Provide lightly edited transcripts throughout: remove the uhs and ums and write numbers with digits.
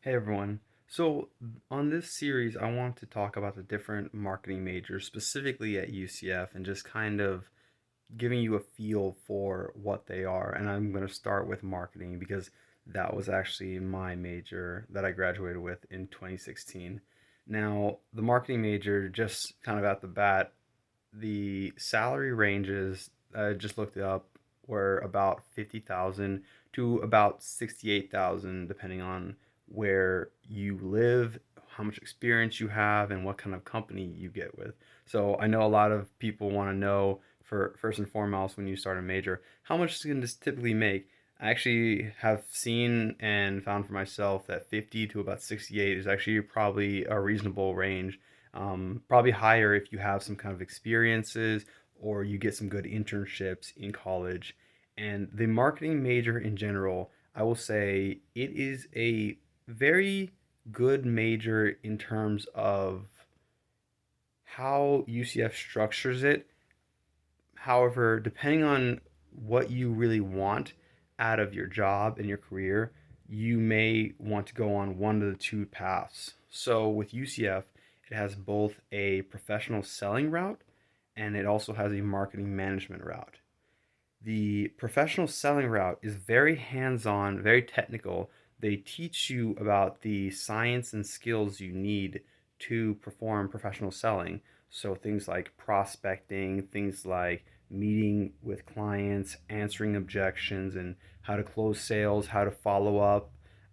Hey everyone. So, on this series, I want to talk about the different marketing majors, specifically at UCF, and just kind of giving you a feel for what they are. And I'm going to start with marketing because that was actually my major that I graduated with in 2016. Now, the marketing major, just kind of at the bat, the salary ranges, I just looked it up, were about 50,000 to about 68,000, depending on where you live, how much experience you have, and what kind of company you get with. So I know a lot of people want to know, for first and foremost, when you start a major, how much can this typically make? I actually have seen and found for myself that 50 to about 68 is actually probably a reasonable range. Probably higher if you have some kind of experiences or you get some good internships in college. And the marketing major in general, I will say it is a very good major in terms of how UCF structures it. However, depending on what you really want out of your job and your career, you may want to go on one of the two paths. So with UCF, it has both a professional selling route and it also has a marketing management route. The professional selling route is very hands on, very technical. They teach you about the science and skills you need to perform professional selling. So, things like prospecting, things like meeting with clients, answering objections, and how to close sales, how to follow up.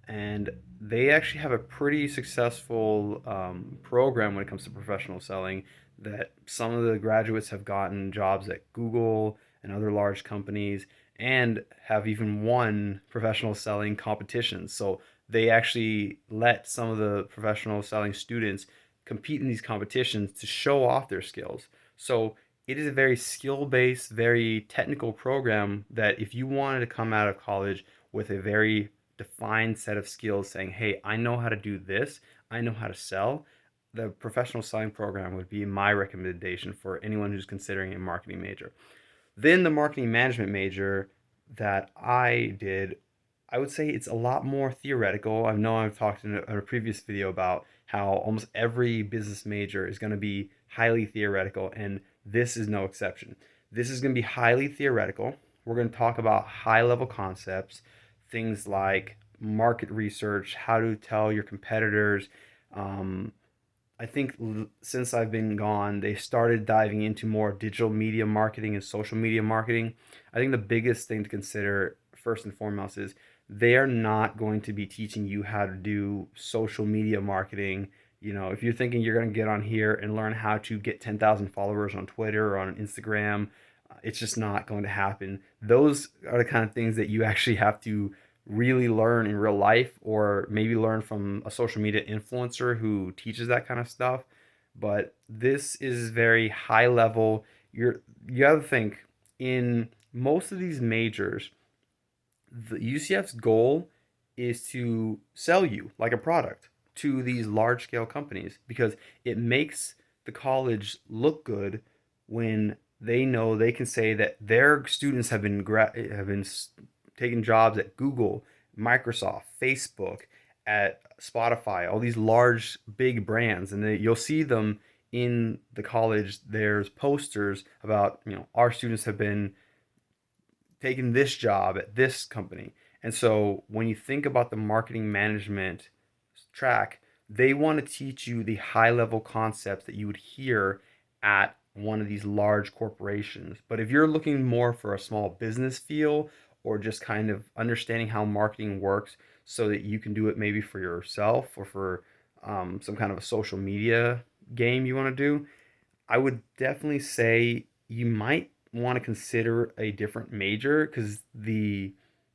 And they actually have a pretty successful program when it comes to professional selling that some of the graduates have gotten jobs at Google and other large companies and have even won professional selling competitions. So they actually let some of the professional selling students compete in these competitions to show off their skills. So it is a very skill based, very technical program that if you wanted to come out of college with a very defined set of skills saying, hey, I know how to do this, I know how to sell, the professional selling program would be my recommendation for anyone who's considering a marketing major. Then the marketing management major that I did, I would say it's a lot more theoretical. I know I've talked in a previous video about how almost every business major is going to be highly theoretical, and this is no exception. This is going to be highly theoretical. We're going to talk about high level concepts, things like market research, how to tell your competitors, um, I think since I've been gone, they started diving into more digital media marketing and social media marketing. I think the biggest thing to consider, first and foremost, is they are not going to be teaching you how to do social media marketing. You know, if you're thinking you're going to get on here and learn how to get 10,000 followers on Twitter or on Instagram, it's just not going to happen. Those are the kind of things that you actually have to really learn in real life or maybe learn from a social media influencer who teaches that kind of stuff. But this is very high level. You got to think in most of these majors, the UCF's goal is to sell you like a product to these large scale companies because it makes the college look good when they know they can say that their students have been taking jobs at Google, Microsoft, Facebook, at Spotify, all these large big brands, and you'll see them in the college. There's posters about our students have been taking this job at this company. And so when you think about the marketing management track, they want to teach you the high level concepts that you would hear at one of these large corporations. But if you're looking more for a small business feel or just kind of understanding how marketing works so that you can do it maybe for yourself or for some kind of a social media game you want to do, I would definitely say you might want to consider a different major because the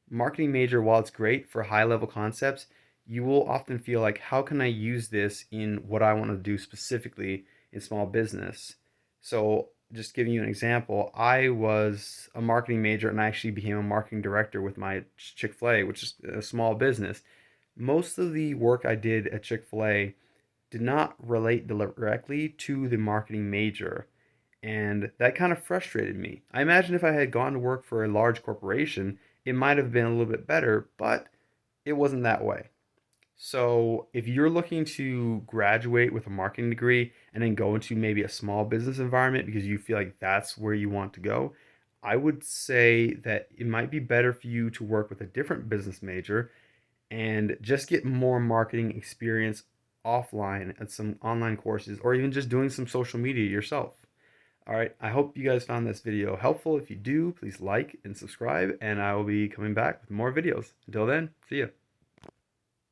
marketing major, while it's great for high level concepts, you will often feel like, how can I use this in what I want to do specifically in small business? So, just giving you an example, I was a marketing major and I actually became a marketing director with my Chick fil A, which is a small business. Most of the work I did at Chick fil A did not relate directly to the marketing major. And that kind of frustrated me. I imagine if I had gone to work for a large corporation, it might have been a little bit better, but it wasn't that way. So, if you're looking to graduate with a marketing degree and then go into maybe a small business environment because you feel like that's where you want to go, I would say that it might be better for you to work with a different business major and just get more marketing experience offline at some online courses or even just doing some social media yourself. All right, I hope you guys found this video helpful. If you do, please like and subscribe, and I will be coming back with more videos. Until then, see ya.